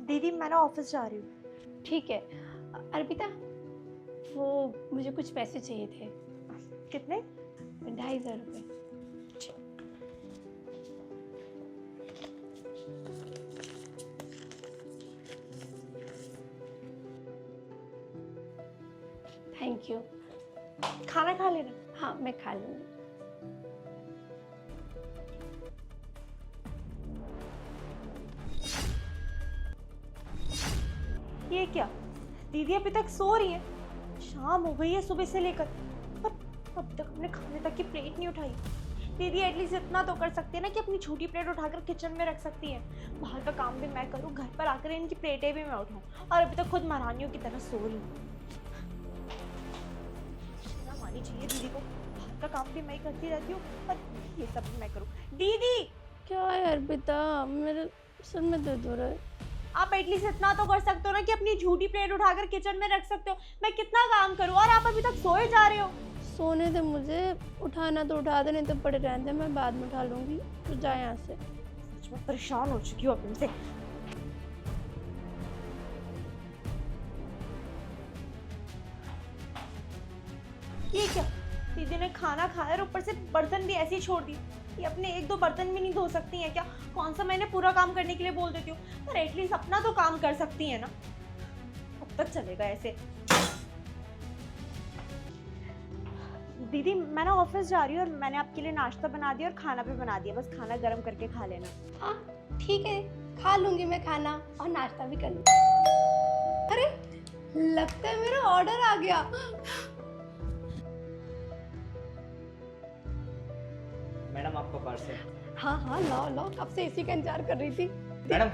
दीदी मैं ना ऑफिस जा रही हूँ। ठीक है। अर्पिता, वो मुझे कुछ पैसे चाहिए थे। कितने? 2,500 रुपये। Thank you. खाना खा लेना। हाँ, मैं खा लूँगी। ये क्या, दीदी अभी तक सो रही है? शाम हो गई है सुबह से लेकर, पर अब तक अपने खाने तक की प्लेट नहीं उठाई। दीदी एटलीस्ट इतना तो कर सकती है ना कि अपनी छोटी प्लेट उठाकर किचन में रख सकती है। बाहर का काम भी मैं करूँ, घर पर आकर इनकी प्लेटें भी मैं उठाऊँ, और अभी तक खुद महारानियों की तरह सो रही हूँ। शर्म आनी चाहिए दीदी को। बाहर का काम भी मैं ही करती रहती हूँ और ये सब भी मैं करूँ। दीदी क्या है अर्पिता, मेरे सर में दर्द हो रहा है। आप एटलीस्ट इतना तो कर सकते हो ना कि अपनी झूठी प्लेट उठाकर किचन में रख सकते हो। मैं कितना काम करूँ और आप अभी तक सोए जा रहे हो। सोने दे मुझे, उठाना तो उठा दे, नहीं तो पड़े रहने दे, मैं बाद में उठा लूँगी। तो जा यहाँ से। सच में परेशान हो चुकी हूँ अब इनसे। ये क्या, दीदी ने खाना खाया और ऊपर से बर्तन भी ऐसे ही छोड़ दिए। ये अपने एक दो बर्तन भी नहीं धो सकती हैं क्या? कौन सा मैंने पूरा काम करने के लिए बोल देती हूँ, पर एटलीस्ट अपना तो काम कर सकती है ना। अब तक चलेगा ऐसे? दीदी मैं ना ऑफिस जा रही हूँ और मैंने आपके लिए नाश्ता बना दिया और खाना भी बना दिया, बस खाना गर्म करके खा लेना। हाँ ठीक है, खा लूँगी मैं खाना और नाश्ता भी कर लूँगी। अरे लगता है मेरा ऑर्डर आ गया। मैडम आपका पार्सल। हाँ हाँ, लाओ लाओ, कब से इसी का इंतजार कर रही थी। मैडम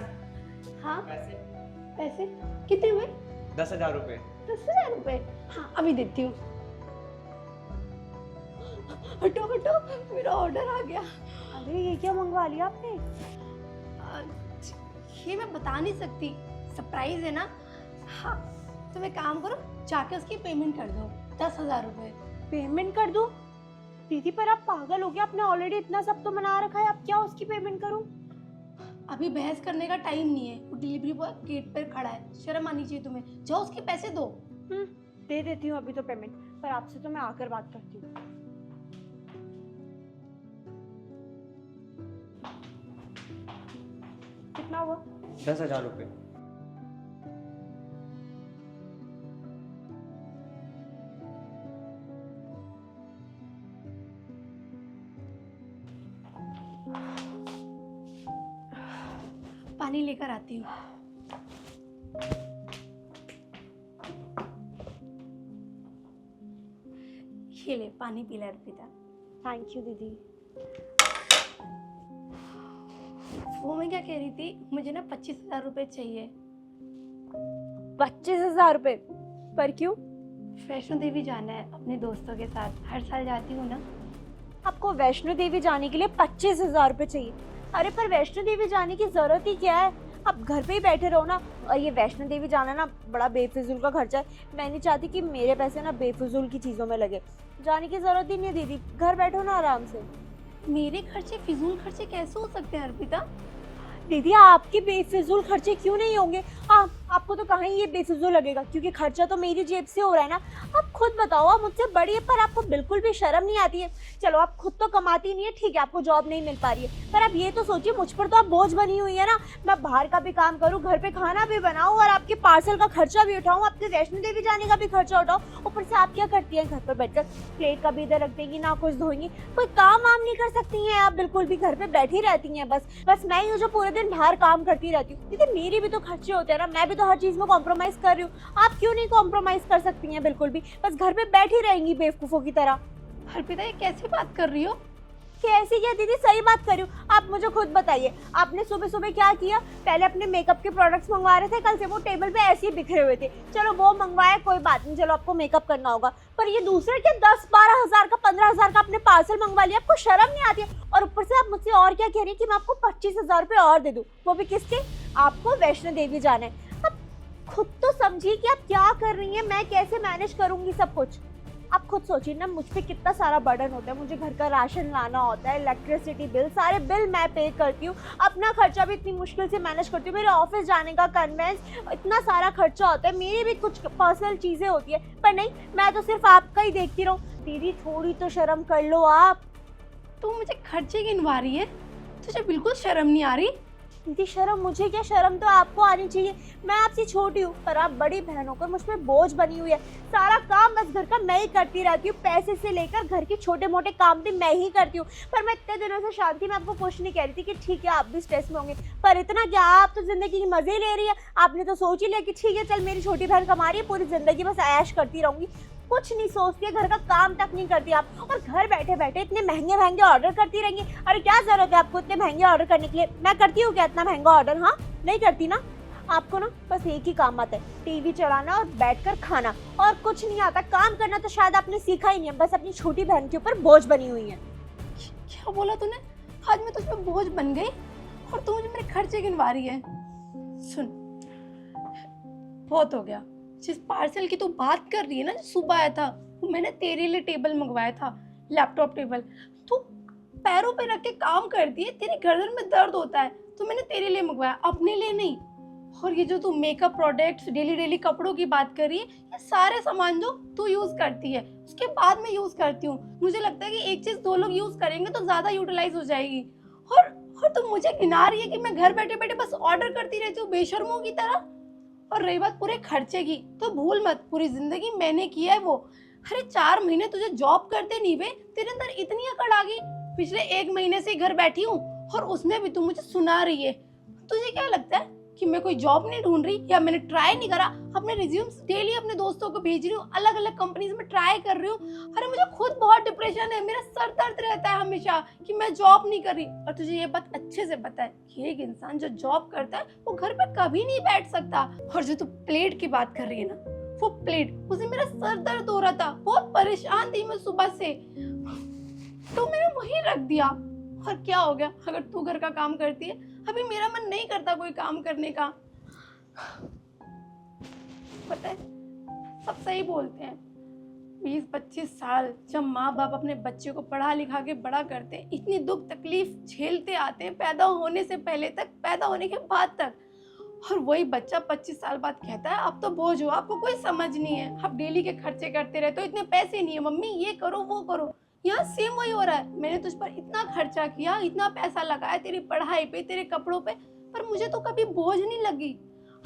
हाँ पैसे पैसे कितने हुए? 10,000 रुपये। 10,000 रुपये? हाँ अभी देती हूँ। हटो हटो, मेरा ऑर्डर आ गया। अरे ये क्या मंगवा लिया आपने? ये मैं बता नहीं सकती, सरप्राइज है ना। हाँ तुम एक काम करो, जाके उसकी पेमेंट कर दो, 10,000 रुपये। पेमेंट कर दूं? दीदी पर आप पागल हो गया, आपने ऑलरेडी इतना सब तो मना रखा है, अब क्या उसकी पेमेंट करूं? अभी बहस करने का टाइम नहीं है, वो डिलीवरी बॉय गेट पर खड़ा है, शर्म आनी चाहिए तुम्हें। जाओ उसके पैसे दो। दे देती हूँ अभी तो पेमेंट, पर आपसे तो मैं आकर बात करती हूँ। कितना हुआ? 10,000 रुपये। पानी लेकर आती हूँ। ये ले पानी पी ले अर्पिता। थैंक यू दीदी। वो मैं क्या कह रही थी, मुझे ना 25,000 रुपये चाहिए। 25,000 रुपये? पर क्यों? वैष्णो देवी जाना है अपने दोस्तों के साथ, हर साल जाती हूँ ना। आपको वैष्णो देवी जाने के लिए 25,000 रुपये चाहिए? अरे पर वैष्णो देवी जाने की जरूरत ही क्या है, आप घर पे ही बैठे रहो ना। और ये वैष्णो देवी जाना ना बड़ा बेफिजूल का खर्चा है, मैं नहीं चाहती कि मेरे पैसे ना बेफिजूल की चीज़ों में लगे। जाने की जरूरत ही नहीं है दीदी, घर बैठो ना आराम से। मेरे खर्चे फिजूल खर्चे कैसे हो सकते हैं अर्पिता? दीदी आपके बेफिजूल खर्चे क्यों नहीं होंगे? आपको तो कहीं ये बेफिजूल लगेगा, क्योंकि खर्चा तो मेरी जेब से हो रहा है ना। आप खुद बताओ, आप मुझसे बड़ी है पर आपको बिल्कुल भी शर्म नहीं आती है। चलो आप खुद तो कमाती नहीं है, ठीक है आपको जॉब नहीं मिल पा रही है, पर आप ये तो सोचिए मुझ पर तो आप बोझ बनी हुई है ना। मैं बाहर का भी काम करूँ, घर पे खाना भी बनाऊँ और आपके पार्सल का खर्चा भी उठाऊँ, आपके वैष्णो देवी जाने का भी खर्चा उठाऊँ। ऊपर से आप क्या करती है, घर पर बैठकर प्लेट का भी इधर रख देंगी, ना कुछ धोएंगी, कोई काम वाम नहीं कर सकती हैं आप, बिल्कुल भी घर पे बैठी रहती हैं। बस मैं ही हूँ जो पूरे दिन बाहर काम करती रहती हूँ। दीदी मेरी भी तो खर्चे होते हैं ना, मैं भी तो हर चीज में कॉम्प्रोमाइज कर रही हूँ। आप क्यों नहीं कॉम्प्रोमाइज कर सकती हैं बिल्कुल भी, बस घर पे बैठी रहेंगी बेवकूफों की तरह। अर्पिता ये कैसी बात कर रही हो? कैसी क्या दीदी, सही बात कर रही हूँ। आप मुझे खुद बताइए, आपने सुबह सुबह क्या किया? पहले अपने मेकअप के प्रोडक्ट्स मंगवा रहे थे, कल से वो टेबल पे ऐसे ही बिखरे हुए थे। चलो वो मंगवाया, कोई बात नहीं, चलो आपको मेकअप करना होगा, पर ये दूसरे के 10-12 हज़ार का 15,000 का अपने पार्सल मंगवा लिया, आपको शर्म नहीं आती है? और ऊपर से आप मुझसे और क्या कह रही है कि मैं आपको 25,000 रुपये और दे दूँ, वो भी किसके? आपको वैष्णो देवी जाना है। अब खुद तो समझिए कि आप क्या कर रही हैं, मैं कैसे मैनेज करूंगी सब कुछ। आप खुद सोचिए ना, मुझ पे कितना सारा बर्डन होता है, मुझे घर का राशन लाना होता है, इलेक्ट्रिसिटी बिल, सारे बिल मैं पे करती हूँ, अपना खर्चा भी इतनी मुश्किल से मैनेज करती हूँ, मेरे ऑफिस जाने का कन्वेंस, इतना सारा खर्चा होता है, मेरी भी कुछ पर्सनल चीज़ें होती है, पर नहीं, मैं तो सिर्फ आपका ही देखती रहूँ। दीदी थोड़ी तो शर्म कर लो आप। तू मुझे खर्चे गिनवा रही है, तुझे बिल्कुल शर्म नहीं आ रही? दीदी शर्म मुझे क्या, शर्म तो आपको आनी चाहिए। मैं आपसे छोटी हूँ पर आप बड़ी बहन होकर मुझ पर बोझ बनी हुई है। सारा काम बस घर का मैं ही करती रहती हूँ, पैसे से लेकर घर के छोटे मोटे काम भी मैं ही करती हूँ। पर मैं इतने दिनों से शांति में आपको कुछ नहीं कह रही थी कि ठीक है आप भी स्ट्रेस में होंगे, पर इतना क्या, आप तो जिंदगी के मजे ले रही है। आपने तो सोच ही लिया कि ठीक है चल मेरी छोटी बहन कमा रही है, पूरी जिंदगी बस ऐश करती रहूंगी, कुछ नहीं सोचती है, घर का काम तक नहीं करती आप, और घर बैठे बैठे इतने महंगे महंगे ऑर्डर करती रहेंगी। अरे क्या जरूरत है आपको इतने महंगे ऑर्डर करने के लिए? मैं करती हूँ क्या इतना महंगा ऑर्डर? हाँ नहीं करती ना। आपको ना बस एक ही काम आता है, टीवी चलाना और बैठकर खाना, और कुछ नहीं आता। काम करना तो शायद आपने सीखा ही नहीं है, बस अपनी छोटी बहन के ऊपर बोझ बनी हुई है। क्या बोला तूने? आज मैं तुझ पे बोझ बन गई और तू मुझे मेरे खर्चे गिनवा रही है? सुन, बहुत हो गया। जिस पार्सल की तू बात कर रही है ना, जो सुबह आया था, वो मैंने तेरे लिए टेबल मंगवाया था, लैपटॉप टेबल। तू पैरों पे रख के काम करती है, तेरी गर्दन में दर्द होता है, तो मैंने तेरे लिए मंगवाया, अपने लिए नहीं। और ये जो तू मेकअप प्रोडक्ट्स, डेली कपड़ों की बात कर रही है, ये सारे सामान जो तू यूज करती है उसके बाद मैं यूज करती हूँ। मुझे लगता है कि एक चीज दो लोग यूज करेंगे तो ज्यादा यूटिलाइज हो जाएगी। और तू मुझे गिना रही है कि मैं घर बैठे बैठे बस ऑर्डर करती रहती हूँ बेशर्मों की तरह। और रही बात पूरे खर्चे की, तो भूल मत, पूरी जिंदगी मैंने किया है वो। अरे 4 महीने तुझे जॉब करते नहीं बे, तेरे अंदर इतनी अकड़ आ गई। पिछले 1 महीने से घर बैठी हूँ और उसमें भी तू मुझे सुना रही है। तुझे क्या लगता है कि मैं कोई जॉब नहीं ढूंढ रही, या मैंने ट्राई नहीं करा? अपने रिज्यूम्स डेली अपने दोस्तों को भेज रही हूँ, अलग अलग कंपनीज में ट्राई कर रही हूँ। अरे मुझे खुद बहुत डिप्रेशन है, मेरा सर दर्द रहता है हमेशा कि मैं जॉब नहीं कर रही। और तुझे ये बात अच्छे से पता है कि एक इंसान जो जॉब करता है वो घर पे कभी नहीं बैठ सकता। और जो तू प्लेट की बात कर रही है ना, वो प्लेट, उसे मेरा सर दर्द हो रहा था, बहुत परेशान थी मैं सुबह से, तो मैंने वहीं रख दिया। और क्या हो गया अगर तू घर का काम करती है? अभी मेरा मन नहीं करता कोई काम करने का। पता है, सब सही बोलते हैं, 20-25 साल जब माँ बाप अपने बच्चे को पढ़ा लिखा के बड़ा करते हैं, इतनी दुख तकलीफ झेलते आते हैं, पैदा होने से पहले तक, पैदा होने के बाद तक, और वही बच्चा 25 साल बाद कहता है अब तो बोझ हो, आपको कोई समझ नहीं है, आप डेली के खर्चे करते रहते हो, इतने पैसे नहीं है मम्मी, ये करो वो करो। यहाँ सेम वही हो रहा है, मैंने तुझ पर इतना खर्चा किया, इतना पैसा लगाया तेरी पढ़ाई पे, तेरे कपड़ों पे, पर मुझे तो कभी बोझ नहीं लगी।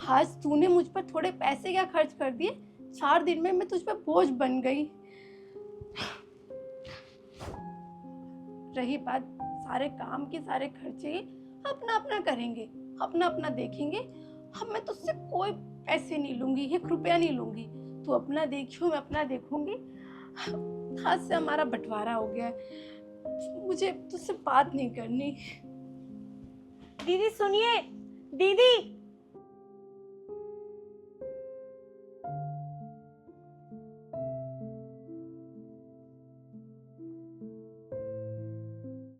आज तूने मुझ पर थोड़े पैसे क्या खर्च कर दिए, 4 दिन में मैं तुझ पर बोझ बन गई। रही बात सारे काम की, सारे खर्चे अपना अपना करेंगे, अपना अपना देखेंगे। अब मैं तुझसे कोई पैसे नहीं लूंगी, 1 रुपया नहीं लूंगी, तू अपना देखियो, मैं अपना देखूंगी। आज से हमारा बंटवारा हो गया है, मुझे तुझसे बात नहीं करनी। दीदी सुनिए, दीदी